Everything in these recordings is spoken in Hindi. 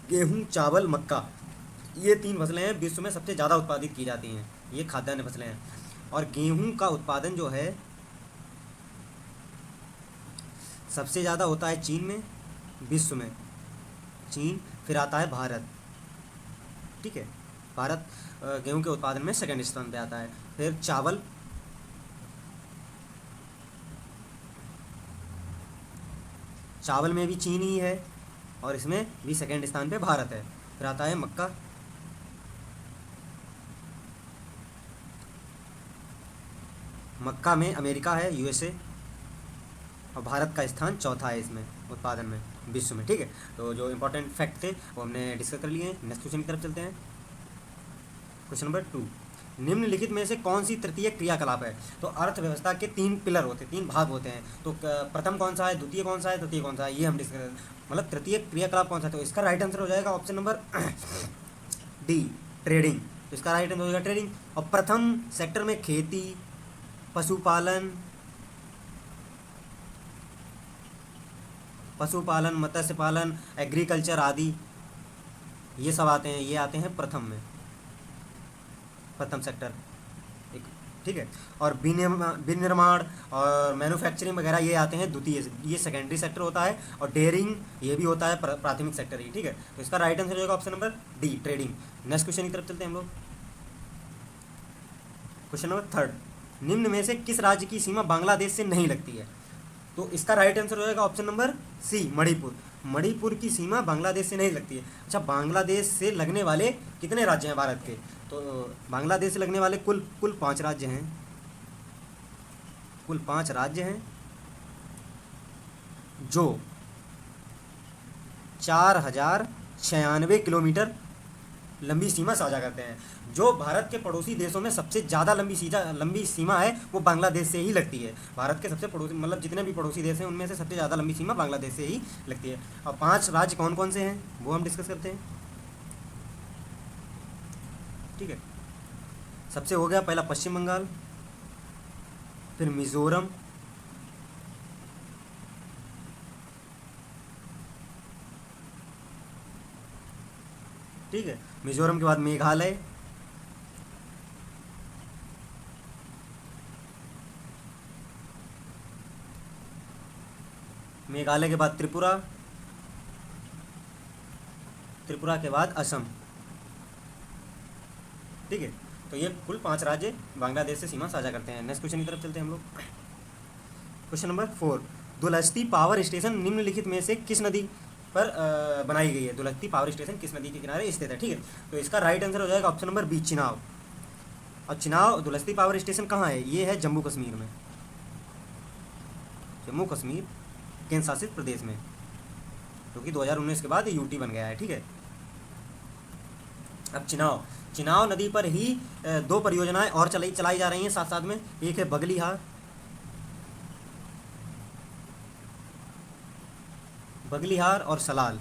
गेहूँ, चावल, मक्का, ये 3 फसलें हैं विश्व में सबसे ज़्यादा उत्पादित की जाती हैं। ये खाद्यान्न फसलें हैं। और गेहूँ का उत्पादन जो है सबसे ज़्यादा होता है चीन में, विश्व में। चीन, फिर आता है भारत। ठीक है, भारत गेहूं के उत्पादन में सेकंड स्थान पे आता है। फिर चावल, चावल में भी चीन ही है और इसमें भी सेकंड स्थान पे भारत है। फिर आता है मक्का, मक्का में अमेरिका है, यूएसए। और भारत का स्थान चौथा है इसमें उत्पादन में विश्व में। ठीक है, तो जो इंपॉर्टेंट फैक्ट थे वो हमने डिस्कस कर लिए हैं। नेक्स्ट क्वेश्चन की तरफ चलते हैं। क्वेश्चन नंबर 2, निम्नलिखित में से कौन सी तृतीय क्रियाकलाप है? तो अर्थव्यवस्था के 3 पिलर होते हैं, 3 भाग होते हैं। तो प्रथम कौन सा है, द्वितीय कौन सा है, तृतीय कौन सा है, ये हम डिस्कस, मतलब तृतीय क्रियाकलाप कौन सा है। तो इसका राइट आंसर हो जाएगा ऑप्शन नंबर डी, ट्रेडिंग। तो इसका राइट आंसर हो जाएगा ट्रेडिंग। और प्रथम सेक्टर में खेती, पशुपालन, मत्स्य पालन, एग्रीकल्चर आदि, ये सब आते हैं। ये आते हैं प्रथम में, प्रथम सेक्टर एक। ठीक है, और विनिर्माण और मैन्युफैक्चरिंग वगैरह ये आते हैं द्वितीय, ये सेकेंडरी सेक्टर होता है। और डेयरिंग ये भी होता है प्राथमिक सेक्टर ही। ठीक है, तो इसका राइट आंसर हो जाएगा option number D, trading. Next question की तरफ चलते हैं हम लोग। क्वेश्चन नंबर 3, निम्न में से किस राज्य की सीमा बांग्लादेश से नहीं लगती है? तो इसका राइट आंसर हो जाएगा option number C, Manipur. Manipur की सीमा बांग्लादेश से नहीं लगती है। अच्छा, बांग्लादेश से लगने वाले कितने राज्य हैं भारत के? तो बांग्लादेश से लगने वाले कुल 5 राज्य हैं। कुल 5 राज्य हैं जो 4096 किलोमीटर लंबी सीमा साझा करते हैं। जो भारत के पड़ोसी देशों में सबसे ज़्यादा लंबी सीमा है वो बांग्लादेश से ही लगती है। भारत के सबसे पड़ोसी, मतलब जितने भी पड़ोसी देश हैं उनमें से सबसे ज़्यादा लंबी सीमा बांग्लादेश से ही लगती है। अब 5 राज्य कौन कौन से हैं वो हम डिस्कस करते हैं। ठीक है, सबसे हो गया पहला पश्चिम बंगाल, फिर मिजोरम, ठीक है, मिजोरम के बाद मेघालय, मेघालय के बाद त्रिपुरा, त्रिपुरा के बाद असम। ठीक है, तो ये कुल 5 राज्य बांग्लादेश से सीमा साझा करते हैं। नेक्स्ट क्वेश्चन की तरफ चलते हैं हम लोग। क्वेश्चन नंबर 4, दुलस्ती पावर स्टेशन निम्नलिखित में से किस नदी पर बनाई गई है? दुलस्ती पावर स्टेशन किस नदी के किनारे स्थित है? ठीक है, तो इसका राइट आंसर हो जाएगा ऑप्शन नंबर बी, चिनाब। और चिनाब, दुलस्ती पावर स्टेशन कहाँ है? ये है जम्मू कश्मीर में, जम्मू कश्मीर केंद्र शासित प्रदेश में, क्योंकि 2019 के बाद ये यूटी बन गया है। ठीक है, अब चिनाब नदी पर ही 2 परियोजनाएं और चलाई जा रही हैं साथ साथ में। एक है बगलिहार और सलाल।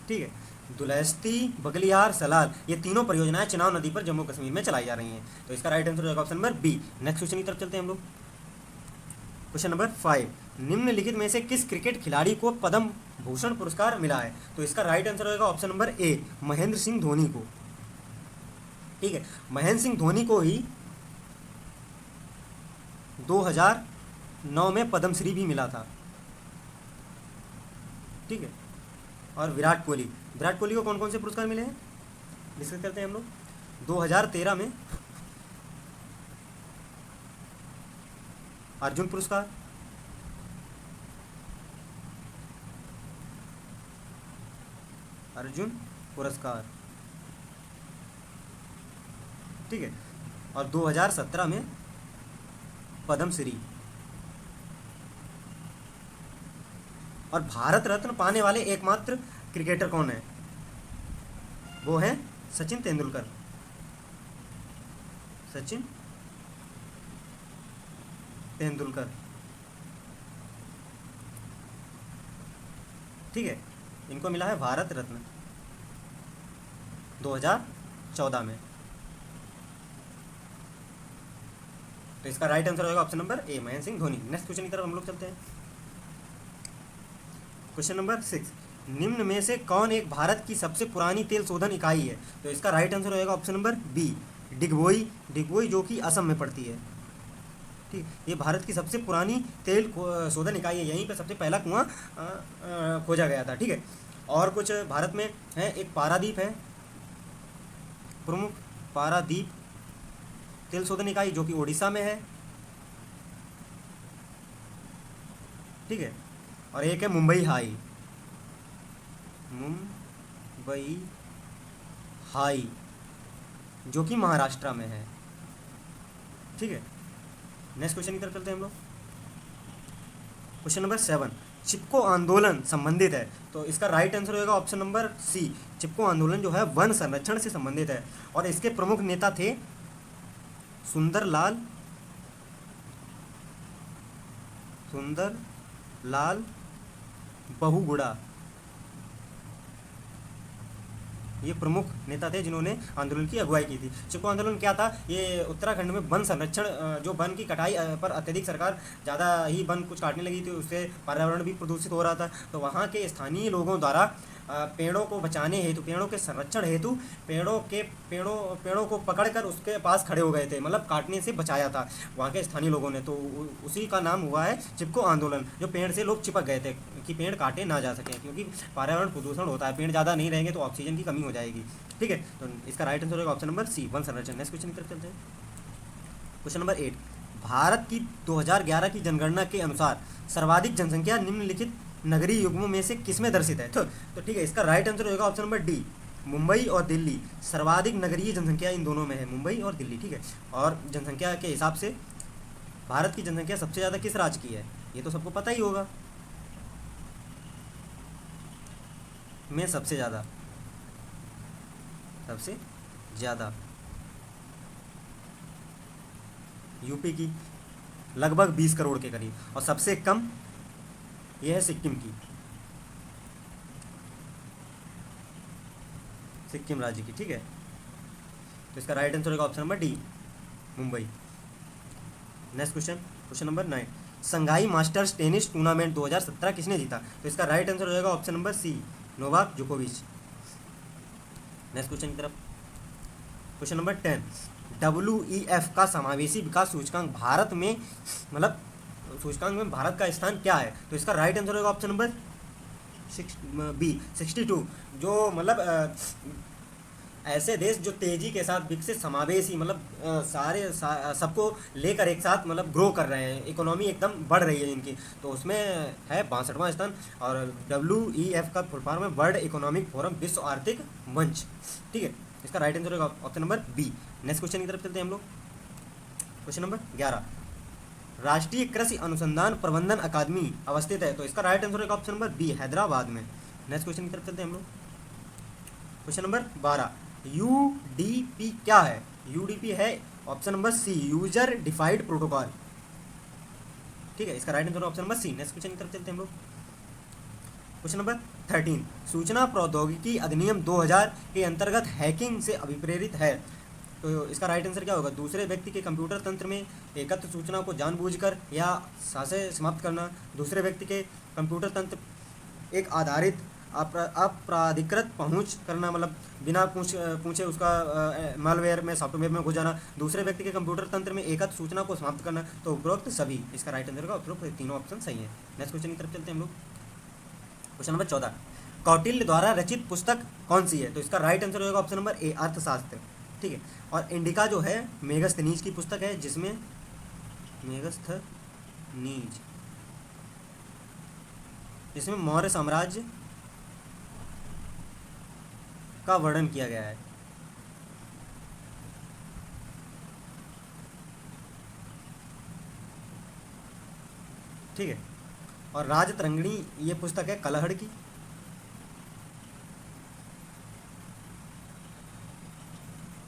ठीक है, दुलस्ती, बगलिहार, सलाल, ये तीनों परियोजनाएं चिनाब नदी पर जम्मू कश्मीर में चलाई जा रही हैं। तो इसका राइट आंसर हो जाएगा option number B. Next question की तरफ चलते हैं हम लोग। क्वेश्चन नंबर 5, निम्नलिखित में से किस क्रिकेट खिलाड़ी को पद्म भूषण पुरस्कार मिला है? तो इसका राइट आंसर होगा option number A, Mahendra Singh Dhoni को। ठीक है, महेंद्र सिंह धोनी को ही 2009 में पद्मश्री भी मिला था। ठीक है, और विराट कोहली को कौन कौन से पुरस्कार मिले हैं डिस्कस करते हैं हम लोग। 2013 में अर्जुन पुरस्कार, ठीक है, और 2017 में पद्मश्री। और भारत रत्न पाने वाले एकमात्र क्रिकेटर कौन है? वो है सचिन तेंदुलकर। ठीक है, इनको मिला है भारत रत्न 2014 में। तो इसका राइट आंसर होगा option number A, Mahendra Singh Dhoni. Next question की तरफ हम लोग चलते हैं। क्वेश्चन नंबर 6, निम्न में से कौन एक भारत की सबसे पुरानी तेल शोधन इकाई है? तो इसका राइट आंसर होगा option number B, Digboi. Digboi जो कि असम में पड़ती है। ठीक, ये भारत की सबसे पुरानी तेल शोधन इकाई है, यहीं पे सबसे पहला कुआं खोजा गया था। ठीक है, और कुछ भारत में है, एक पारादीप है, प्रमुख पारादीप तेल शोधन इकाई जो कि उड़ीसा में है। ठीक है, और एक है मुंबई हाई, मुंबई हाई जो कि महाराष्ट्र में है। ठीक है, नेक्स्ट क्वेश्चन की तरफ चलते हैं हम लोग। क्वेश्चन नंबर 7, चिपको आंदोलन संबंधित है? तो इसका राइट आंसर होगा ऑप्शन नंबर सी, चिपको आंदोलन जो है वन संरक्षण से संबंधित है, और इसके प्रमुख नेता थे सुंदर लाल बहुगुणा। ये प्रमुख नेता थे जिन्होंने आंदोलन की अगुवाई की थी। चिपको आंदोलन क्या था? ये उत्तराखंड में वन संरक्षण, जो वन की कटाई पर अत्यधिक सरकार ज़्यादा ही वन कुछ काटने लगी थी, उससे पर्यावरण भी प्रदूषित हो रहा था। तो वहाँ के स्थानीय लोगों द्वारा पेड़ों को बचाने हेतु, पेड़ों के संरक्षण हेतु पेड़ों को पकड़कर उसके पास खड़े हो गए थे, मतलब काटने से बचाया था वहाँ के स्थानीय लोगों ने। तो उसी का नाम हुआ है चिपको आंदोलन, जो पेड़ से लोग चिपक गए थे कि पेड़ काटे ना जा सकें, क्योंकि पर्यावरण प्रदूषण होता है, पेड़ ज़्यादा नहीं रहेंगे तो ऑक्सीजन की कमी हो जाएगी। ठीक है, तो इसका राइट आंसर होगा ऑप्शन नंबर सी, वन संरक्षण। नेक्स्ट क्वेश्चन की तरफ चलते हैं। क्वेश्चन नंबर 8, भारत की 2011 की जनगणना के अनुसार सर्वाधिक जनसंख्या निम्नलिखित नगरीय युग्मों में से किसमें दर्शित है? तो ठीक है, इसका राइट आंसर होगा ऑप्शन नंबर डी, मुंबई और दिल्ली। सर्वाधिक नगरीय जनसंख्या इन दोनों में है, मुंबई और दिल्ली। ठीक है, और जनसंख्या के हिसाब से भारत की जनसंख्या सबसे ज़्यादा किस राज्य की है? ये तो सबको पता ही होगा। में सबसे ज़्यादा यूपी की, लगभग 20 करोड़ के करीब, और सबसे कम यह है सिक्किम की, सिक्किम राज्य की। ठीक है, तो इसका राइट आंसर होगा option number D, Mumbai. Next question, question number 9, संघाई मास्टर्स टेनिस टूर्नामेंट 2017 किसने जीता? तो इसका राइट आंसर होगा ऑप्शन नंबर सी, नोवाक जोकोविच। नेक्स्ट क्वेश्चन की तरफ। क्वेश्चन नंबर 10, WEF का समावेशी विकास सूचकांक भारत में, मतलब सूचकांक में भारत का स्थान क्या है? तो इसका राइट आंसर होगा ऑप्शन नंबर बी, 62। जो मतलब ऐसे देश जो तेज़ी के साथ विकसित, समावेशी, मतलब सबको लेकर एक साथ मतलब ग्रो कर रहे हैं, इकोनॉमी एकदम बढ़ रही है इनकी, तो उसमें है 62वां स्थान। और WEF का फुल फॉर्म है वर्ल्ड इकोनॉमिक फोरम, विश्व आर्थिक मंच। ठीक है, इसका राइट आंसर होगा option number B. Next question की तरफ चलते हैं हम लोग। क्वेश्चन नंबर 11, राष्ट्रीय कृषि अनुसंधान प्रबंधन अकादमी अवस्थित है? तो इसका राइट आंसर होगा ऑप्शन नंबर बी, हैदराबाद में। नेक्स्ट क्वेश्चन की तरफ चलते हैं हम लोग। क्वेश्चन नंबर 12, UDP क्या है? UDP है option number C, user defined protocol. ठीक है, इसका right answer option number C. Next question की तरफ चलते हैं हम लोग। क्वेश्चन नंबर 13, सूचना प्रौद्योगिकी अधिनियम 2000 के अंतर्गत हैकिंग से अभिप्रेरित है? तो इसका राइट आंसर क्या होगा? दूसरे व्यक्ति के कंप्यूटर तंत्र में एकत्र सूचना को जानबूझकर या साझे समाप्त करना, दूसरे व्यक्ति के कंप्यूटर तंत्र एक आधारित अपराधिकृत पहुंच करना, मतलब बिना पूछे उसका मालवेयर में, सॉफ्टवेयर में घुस जाना, दूसरे व्यक्ति के कंप्यूटर तंत्र में एकत्र सूचना को समाप्त करना। तो उपरोक्त सभी, इसका राइट आंसर का उपरोक्त तीनों ऑप्शन सही है। नेक्स्ट क्वेश्चन की तरफ चलते हैं हम लोग। क्वेश्चन नंबर 14, कौटिल्य द्वारा रचित पुस्तक कौन सी है? तो इसका राइट आंसर होगा ऑप्शन नंबर ए, अर्थशास्त्र। ठीक है, और इंडिका जो है मेगस्थनीज की पुस्तक है, जिसमें मेगस्थनीज, जिसमें मौर्य साम्राज्य का वर्णन किया गया है। ठीक है, और राजतरंगिणी ये पुस्तक है कलहड़ की,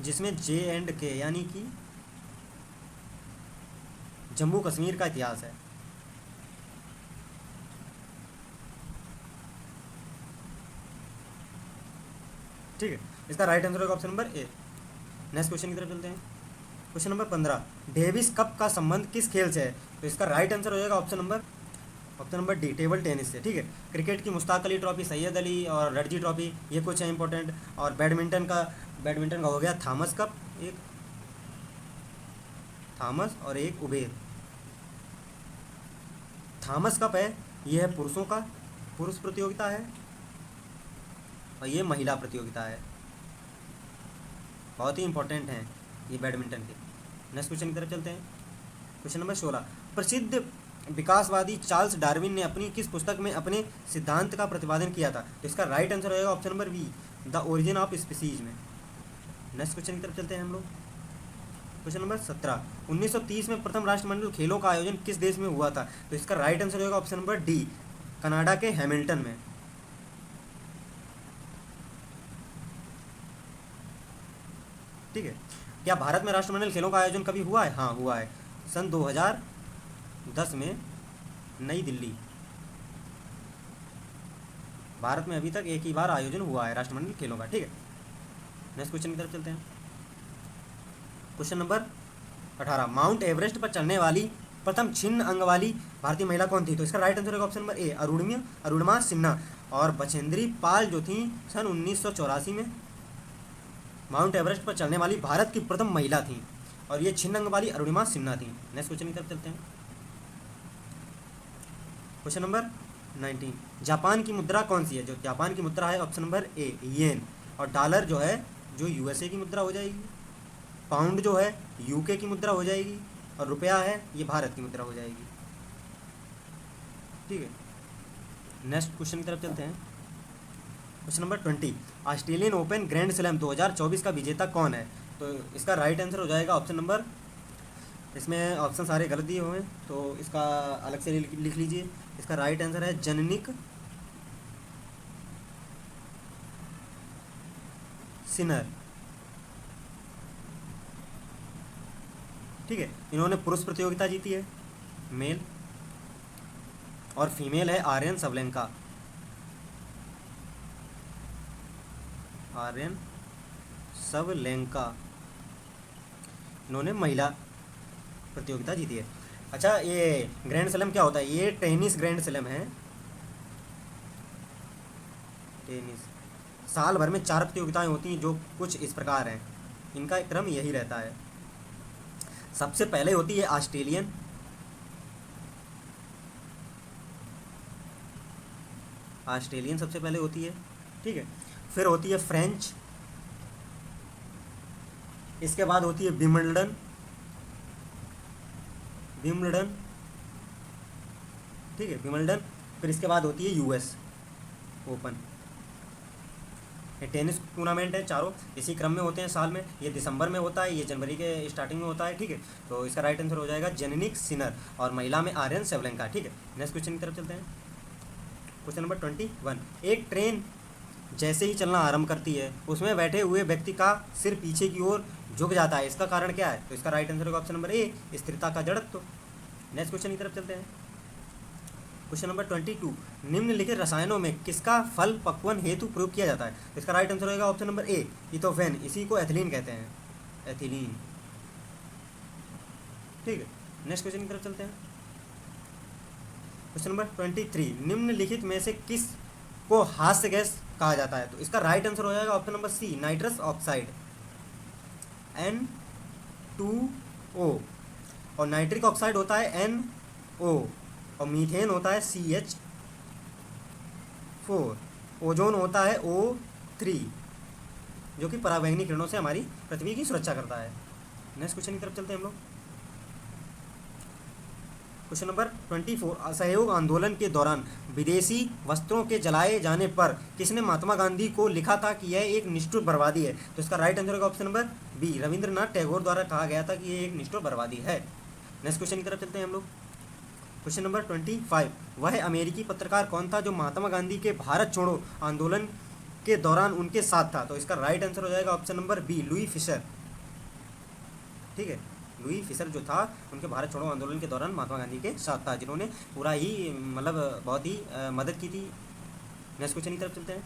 जिसमें J&K यानी कि जम्मू कश्मीर का इतिहास है। ठीक है, इसका राइट आंसर होगा option number A. Next question की तरफ चलते हैं। क्वेश्चन नंबर 15, डेविस कप का संबंध किस खेल से है? तो इसका राइट आंसर हो जाएगा option number option number D table tennis से, ठीक है। क्रिकेट की मुश्ताक अली ट्रॉफी, सैयद अली और रणजी ट्रॉफी, ये कुछ है इंपॉर्टेंट। और बैडमिंटन का हो गया थॉमस कप, एक थॉमस और एक उबेर। थॉमस कप है, ये है पुरुषों का, पुरुष प्रतियोगिता है, और ये महिला प्रतियोगिता है। बहुत ही इंपॉर्टेंट हैं ये बैडमिंटन के। नेक्स्ट क्वेश्चन की तरफ चलते हैं। क्वेश्चन नंबर 16, प्रसिद्ध विकासवादी चार्ल्स डार्विन ने अपनी किस पुस्तक में अपने सिद्धांत का प्रतिपादन किया था? तो इसका राइट आंसर होगा option number B, the origin of species में। नेक्स्ट क्वेश्चन की तरफ चलते हैं हम लोग। क्वेश्चन नंबर 17, 1930 में प्रथम राष्ट्रमंडल खेलों का आयोजन किस देश में हुआ था? तो इसका राइट आंसर होगा ऑप्शन नंबर डी, कनाडा के हैमिल्टन में। ठीक है। क्या भारत में राष्ट्रमंडल खेलों का आयोजन कभी हुआ है? हाँ हुआ है, सन 2010 में नई दिल्ली। भारत में अभी तक एक ही बार आयोजन हुआ है राष्ट्रमंडल खेलों का, ठीक है। नेक्स्ट क्वेश्चन की तरफ चलते हैं। क्वेश्चन नंबर 18, माउंट एवरेस्ट पर चढ़ने वाली प्रथम छिन्न अंग वाली भारतीय महिला कौन थी? तो इसका राइट आंसर होगा option number A, Arunima Sinha. और बछेंद्री पाल जो थी सन 1984 में माउंट एवरेस्ट पर चढ़ने वाली भारत की प्रथम महिला थी, और ये छिन्न अंग वाली अरुणिमा सिन्हा थी। नेक्स्ट क्वेश्चन की तरफ चलते हैं। क्वेश्चन नंबर 19, जापान की मुद्रा कौन सी है? जो जापान की मुद्रा है ऑप्शन नंबर ए, येन। और डॉलर जो है जो यूएसए की मुद्रा हो जाएगी, पाउंड जो है यूके की मुद्रा हो जाएगी, और रुपया है ये भारत की मुद्रा हो जाएगी, ठीक है। नेक्स्ट क्वेश्चन की तरफ चलते हैं। Question number 20, Australian open grand slam 2024 का विजेता कौन है? तो इसका राइट आंसर हो जाएगा ऑप्शन नंबर, इसमें ऑप्शन सारे गलत दिए हुए हैं तो इसका अलग से लिख लीजिए। इसका राइट आंसर है जनिक सिनर, ठीक है। इन्होंने पुरुष प्रतियोगिता जीती है, मेल, और फीमेल है आर्यन सबलेंका। आर्यन सबलेंका, इन्होंने महिला प्रतियोगिता जीती है। अच्छा, ये ग्रैंड स्लैम क्या होता है? ये टेनिस ग्रैंड स्लैम है, टेनिस। साल भर में 4 प्रतियोगिताएं होती हैं जो कुछ इस प्रकार हैं, इनका क्रम यही रहता है। सबसे पहले होती है ऑस्ट्रेलियन, ऑस्ट्रेलियन सबसे पहले होती है, ठीक है। फिर होती है फ्रेंच, इसके बाद होती है विंबलडन, ठीक है, विंबलडन। फिर इसके बाद होती है यूएस ओपन। ये टेनिस टूर्नामेंट है, चारों इसी क्रम में होते हैं साल में। ये दिसंबर में होता है, ये जनवरी के स्टार्टिंग में होता है, ठीक है। तो इसका राइट आंसर हो जाएगा जेनिक सिनर, और महिला में आर्यन सेवलेंका, ठीक है। नेक्स्ट क्वेश्चन की तरफ चलते हैं। क्वेश्चन नंबर 21, एक ट्रेन जैसे ही चलना आरंभ करती है उसमें बैठे हुए व्यक्ति का सिर पीछे की ओर झुक जाता है, इसका कारण क्या है? तो इसका राइट आंसर होगा ऑप्शन नंबर ए, स्थिरता का जड़त्व। नेक्स्ट क्वेश्चन की तरफ चलते हैं। क्वेश्चन नंबर 22, निम्नलिखित रसायनों में किसका फल पक्वन हेतु प्रयोग किया जाता है? इसका राइट आंसर होगा ऑप्शन नंबर ए, इथोफेन। इसी को एथिलीन कहते हैं, एथिलीन, ठीक है। नेक्स्ट क्वेश्चन की तरफ चलते हैं। क्वेश्चन नंबर 23, निम्नलिखित में से किस को हास्य गैस कहा जाता है? तो इसका राइट आंसर हो जाएगा option number C, nitrous oxide, N2O। और नाइट्रिक ऑक्साइड होता है NO, और मीथेन होता है CH4। ओजोन होता है O3, जो कि पराबैंगनी किरणों से हमारी पृथ्वी की सुरक्षा करता है। नेक्स्ट क्वेश्चन की तरफ चलते हैं हम लोग। क्वेश्चन नंबर 24, असहयोग आंदोलन के दौरान विदेशी वस्त्रों के जलाए जाने पर किसने महात्मा गांधी को लिखा था कि यह एक निष्ठुर बर्बादी है? तो इसका राइट आंसर होगा option number B, Rabindranath Tagore द्वारा कहा गया था कि यह एक निष्ठुर बर्बादी है। नेक्स्ट क्वेश्चन की तरफ चलते हैं हम लोग। क्वेश्चन नंबर 25, वह अमेरिकी पत्रकार कौन था जो महात्मा गांधी के भारत छोड़ो आंदोलन के दौरान उनके साथ था? तो इसका राइट आंसर हो जाएगा option number B, Louis Fischer, ठीक है। लुई फिशर जो था उनके भारत छोड़ो आंदोलन के दौरान महात्मा गांधी के साथ था, जिन्होंने पूरा ही मतलब बहुत ही मदद की थी। नेक्स्ट क्वेश्चन की तरफ चलते हैं।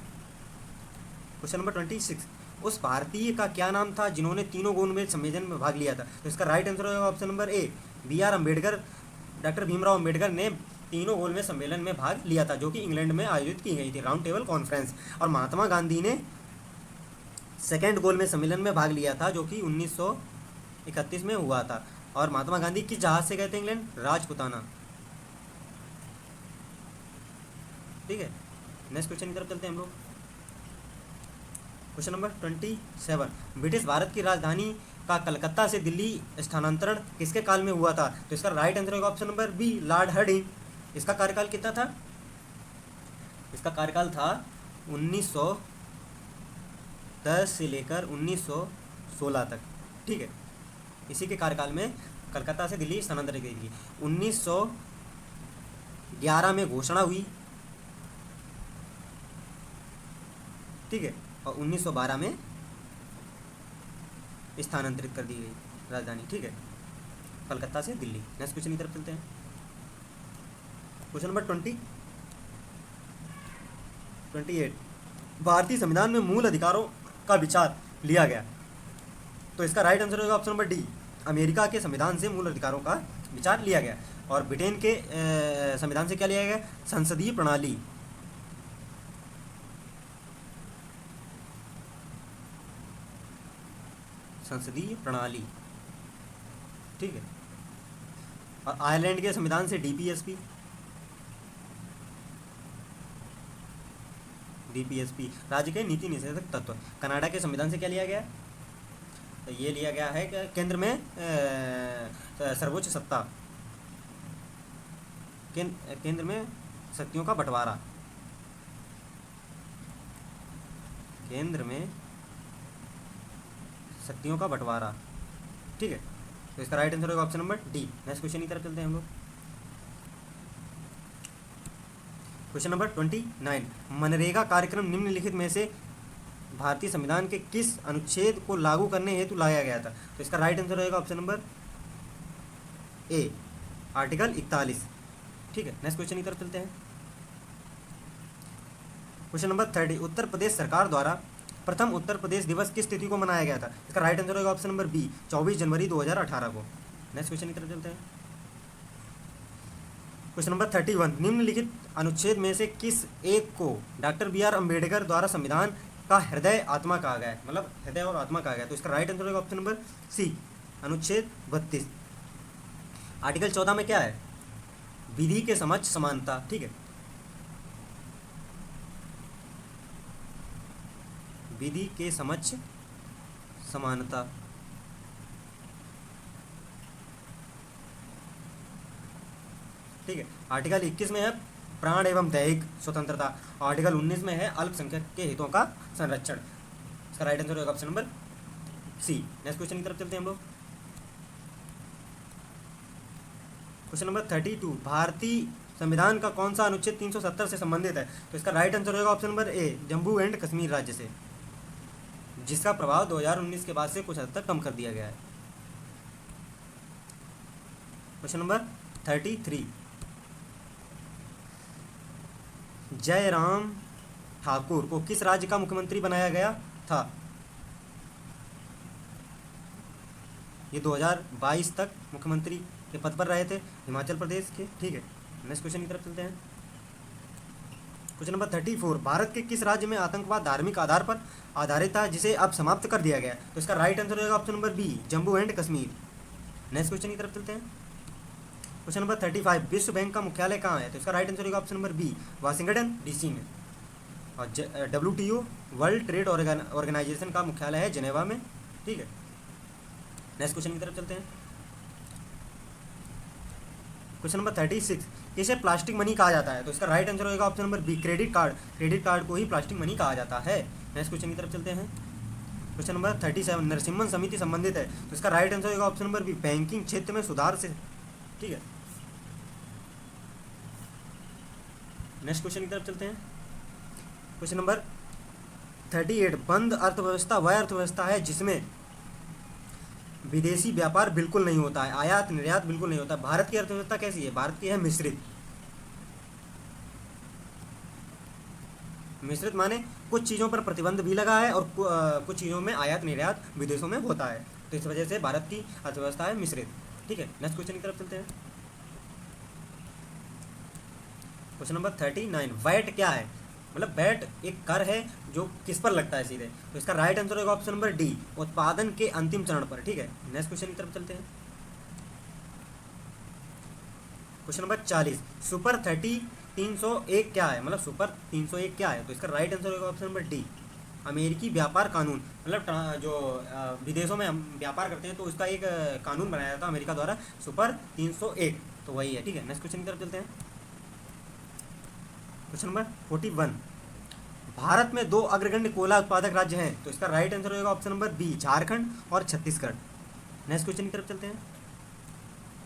क्वेश्चन नंबर 26, उस भारतीय का क्या नाम था जिन्होंने तीनों गोलमेज सम्मेलन में भाग लिया था? तो इसका राइट आंसर होगा option number A, BR Ambedkar. Doctor Bhimrao Ambedkar ने तीनों गोल में सम्मेलन में भाग लिया था, जो कि इंग्लैंड में आयोजित की गई थी, राउंड टेबल कॉन्फ्रेंस। और महात्मा गांधी ने सेकेंड गोल में सम्मेलन में भाग लिया था, जो कि 1931 में हुआ था। और महात्मा गांधी किस जहाज से गए थे इंग्लैंड? राजपुताना। ठीक है, नेक्स्ट क्वेश्चन की तरफ चलते हैं हम लोग। क्वेश्चन नंबर 27, ब्रिटिश भारत की राजधानी का कलकत्ता से दिल्ली स्थानांतरण किसके काल में हुआ था? तो इसका राइट आंसर होगा option number B, Lord Hardinge. इसका कार्यकाल कितना था? इसका कार्यकाल था 1910 से लेकर 1916 तक। ठीक है, इसी के कार्यकाल में कलकत्ता से दिल्ली स्थानांतरित की थी। 1911 में घोषणा हुई, ठीक है, और 1912 में स्थानांतरित कर दी गई राजधानी। ठीक है, कलकत्ता से दिल्ली। नेक्स्ट क्वेश्चन की तरफ चलते हैं। क्वेश्चन नंबर 28, भारतीय संविधान में मूल अधिकारों का विचार लिया गया। तो इसका राइट आंसर होगा ऑप्शन नंबर डी, अमेरिका के संविधान से मूल अधिकारों का विचार लिया गया। और ब्रिटेन के संविधान से क्या लिया गया? संसदीय प्रणाली। संसदीय प्रणाली, ठीक है। और आयरलैंड के संविधान से डीपीएसपी, राज्य के नीति निषेधक तत्व। कनाडा के संविधान से क्या लिया गया? तो ये लिया गया है कि केंद्र में सर्वोच्च सत्ता, केंद्र में शक्तियों का बंटवारा, केंद्र में शक्तियों का बंटवारा। ठीक है, तो इसका राइट आंसर होगा option number D. Next question की तरफ चलते हैं हम लोग। क्वेश्चन नंबर 29, मनरेगा कार्यक्रम निम्नलिखित में से भारतीय संविधान के किस अनुच्छेद को लागू करने हेतु लाया गया था? तो इसका राइट आंसर होगा ऑप्शन नंबर ए, आर्टिकल 41। ठीक है, नेक्स्ट क्वेश्चन की तरफ चलते हैं। क्वेश्चन नंबर 30, उत्तर प्रदेश सरकार द्वारा प्रथम उत्तर प्रदेश दिवस किस तिथि को मनाया गया था? इसका राइट आंसर होगा ऑप्शन नंबर बी, 24 जनवरी 2018 को। नेक्स्ट क्वेश्चन की तरफ चलते हैं। क्वेश्चन नंबर 31, निम्नलिखित अनुच्छेद में से किस एक को डॉक्टर बी आर अम्बेडकर द्वारा संविधान का हृदय आत्मा कहा गया है? मतलब हृदय और आत्मा कहा गया है। तो इसका राइट आंसर होगा ऑप्शन नंबर सी, अनुच्छेद 32। आर्टिकल 14 में क्या है? विधि के समक्ष समानता। ठीक है, विधि के समक्ष समानता। ठीक है, आर्टिकल 21 में है प्राण एवं दैहिक स्वतंत्रता। आर्टिकल 19 में है अल्पसंख्यक के हितों का संरक्षण। इसका राइट आंसर होगा option number C. Next question की तरफ चलते हैं हम लोग। क्वेश्चन नंबर 32, भारतीय संविधान का कौन सा अनुच्छेद 370 से संबंधित है? तो इसका राइट आंसर होगा option number A, Jammu and Kashmir राज्य से, जिसका प्रभाव 2019 के बाद से कुछ हद तक कम कर दिया गया है। क्वेश्चन नंबर 33, जयराम ठाकुर को किस राज्य का मुख्यमंत्री बनाया गया था? ये 2022 तक मुख्यमंत्री के पद पर रहे थे, हिमाचल प्रदेश के। ठीक है, नेक्स्ट क्वेश्चन की तरफ चलते हैं। क्वेश्चन नंबर 34, भारत के किस राज्य में आतंकवाद धार्मिक आधार पर आधारित था, जिसे अब समाप्त कर दिया गया? तो इसका राइट आंसर होगा option number B, Jammu and Kashmir. Next question की तरफ चलते हैं। क्वेश्चन नंबर 35, विश्व बैंक का मुख्यालय कहाँ है? तो इसका राइट आंसर होगा option number B, Washington DC में। और WTO वर्ल्ड ट्रेड ऑर्गेनाइजेशन का मुख्यालय है जेनेवा में। ठीक है, नेक्स्ट क्वेश्चन की तरफ चलते हैं। क्वेश्चन नंबर 36, किसे प्लास्टिक मनी कहा जाता है? तो इसका राइट आंसर होगा option number B, credit card. Credit card को ही प्लास्टिक मनी कहा जाता है। नेक्स्ट क्वेश्चन की तरफ चलते हैं। क्वेश्चन नंबर 37, नरसिम्हन समिति संबंधित है? तो इसका राइट आंसर होगा ऑप्शन नंबर बी, बैंकिंग क्षेत्र में सुधार से। ठीक है, नेक्स्ट क्वेश्चन की तरफ चलते हैं। क्वेश्चन नंबर 38, बंद अर्थव्यवस्था वह अर्थव्यवस्था है जिसमें विदेशी व्यापार बिल्कुल नहीं होता है, आयात निर्यात बिल्कुल नहीं होता। भारत की अर्थव्यवस्था कैसी है? भारत की है मिश्रित। मिश्रित माने कुछ चीज़ों पर प्रतिबंध भी लगा है और कुछ चीज़ों में आयात निर्यात विदेशों में होता है। तो इस वजह से भारत की अर्थव्यवस्था है मिश्रित। ठीक है, नेक्स्ट क्वेश्चन की तरफ चलते हैं। क्वेश्चन नंबर 39, वैट क्या है? मतलब वैट एक कर है जो किस पर लगता है सीधे, तो इसका राइट आंसर होगा ऑप्शन नंबर डी, उत्पादन के अंतिम चरण पर। ठीक है, नेक्स्ट क्वेश्चन की तरफ चलते हैं। क्वेश्चन नंबर 40, सुपर 301 क्या है? मतलब सुपर 301 क्या है? तो इसका राइट आंसर होगा ऑप्शन नंबर डी, अमेरिकी व्यापार कानून। मतलब जो विदेशों में हम व्यापार करते हैं तो उसका एक कानून बनाया था अमेरिका द्वारा, सुपर 301, तो वही है। ठीक है, नेक्स्ट क्वेश्चन की तरफ चलते हैं। क्वेश्चन नंबर 41, भारत में दो अग्रगण्य कोयला उत्पादक राज्य हैं, तो इसका राइट आंसर होगा ऑप्शन नंबर बी, झारखंड और छत्तीसगढ़। नेक्स्ट क्वेश्चन की तरफ चलते हैं।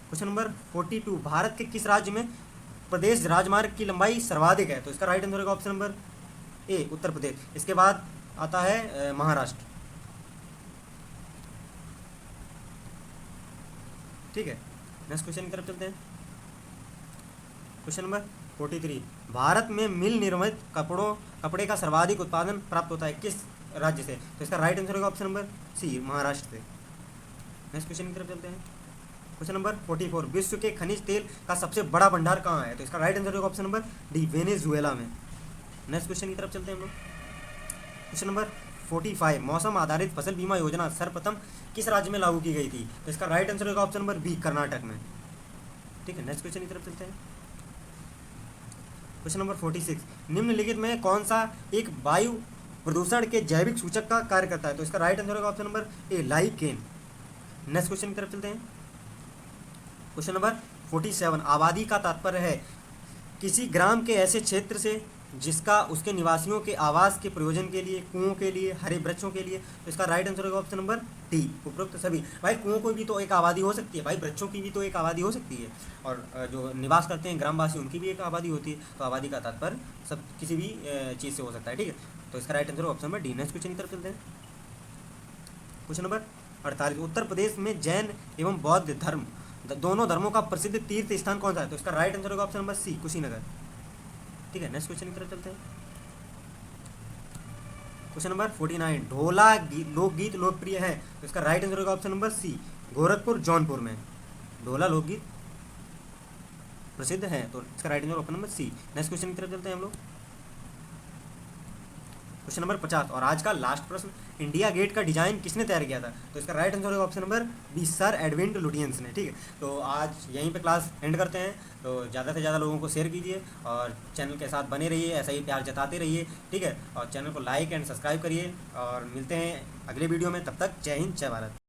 क्वेश्चन नंबर 42, भारत के किस राज्य में प्रदेश राजमार्ग की लंबाई सर्वाधिक है? तो इसका राइट आंसर होगा option number A, Uttar Pradesh. इसके बाद आता है महाराष्ट्र। ठीक है, नेक्स्ट क्वेश्चन की तरफ चलते हैं। क्वेश्चन नंबर 43, भारत में मिल निर्मित कपड़े का सर्वाधिक उत्पादन प्राप्त होता है किस राज्य से? तो इसका राइट आंसर होगा ऑप्शन नंबर सी, महाराष्ट्र से। नेक्स्ट क्वेश्चन की तरफ चलते हैं। क्वेश्चन नंबर 44, विश्व के खनिज तेल का सबसे बड़ा भंडार कहाँ है? तो इसका राइट आंसर होगा ऑप्शन नंबर डी, वेनेजुएला में। नेक्स्ट क्वेश्चन की तरफ चलते हैं हम लोग। क्वेश्चन नंबर 45, मौसम आधारित फसल बीमा योजना सर्वप्रथम किस राज्य में लागू की गई थी? तो इसका राइट आंसर होगा ऑप्शन नंबर बी, कर्नाटक में। ठीक है, नेक्स्ट क्वेश्चन की तरफ चलते हैं। क्वेश्चन नंबर 46, निम्नलिखित में कौन सा एक वायु प्रदूषण के जैविक सूचक का कार्य करता है? तो इसका राइट आंसर होगा option number A, lichen. Next question की तरफ चलते हैं। क्वेश्चन नंबर 47, आबादी का तात्पर्य है किसी ग्राम के ऐसे क्षेत्र से जिसका उसके निवासियों के आवास के प्रयोजन के लिए, कुओं के लिए, हरे वृक्षों के लिए। तो इसका राइट आंसर होगा ऑप्शन नंबर डी, उपरोक्त सभी। भाई कुओं को भी तो एक आबादी हो सकती है, भाई वृक्षों की भी तो एक आबादी हो सकती है, और जो निवास करते हैं ग्रामवासी उनकी भी एक आबादी होती है। तो आबादी का तात्पर्य सब किसी भी चीज़ से हो सकता है। ठीक है, तो इसका right answer option number D. Next question की तरफ चलते हैं। क्वेश्चन नंबर 48, उत्तर प्रदेश में जैन एवं बौद्ध धर्म दोनों धर्मों का प्रसिद्ध तीर्थ स्थान कौन सा है? तो इसका राइट आंसर होगा ऑप्शन नंबर सी, कुशीनगर। ठीक है, नेक्स्ट क्वेश्चन की तरफ चलते हैं। क्वेश्चन नंबर 49, ढोला लोकगीत लोकप्रिय है, तो इसका राइट आंसर होगा option number C, Gorakhpur Jaunpur में ढोला लोकगीत प्रसिद्ध है, तो इसका right answer option number C. Next question की तरफ चलते हैं हम लोग। क्वेश्चन नंबर 50, और आज का लास्ट प्रश्न, इंडिया गेट का डिजाइन किसने तैयार किया था? तो इसका राइट आंसर होगा option number B, sir Edwin Lutyens ने। ठीक है, तो आज यहीं पे क्लास एंड करते हैं। तो ज़्यादा से ज़्यादा लोगों को शेयर कीजिए और चैनल के साथ बने रहिए, ऐसा ही प्यार जताते रहिए। ठीक है, और चैनल को लाइक एंड सब्सक्राइब करिए, और मिलते हैं अगले वीडियो में। तब तक जय हिंद, जय भारत।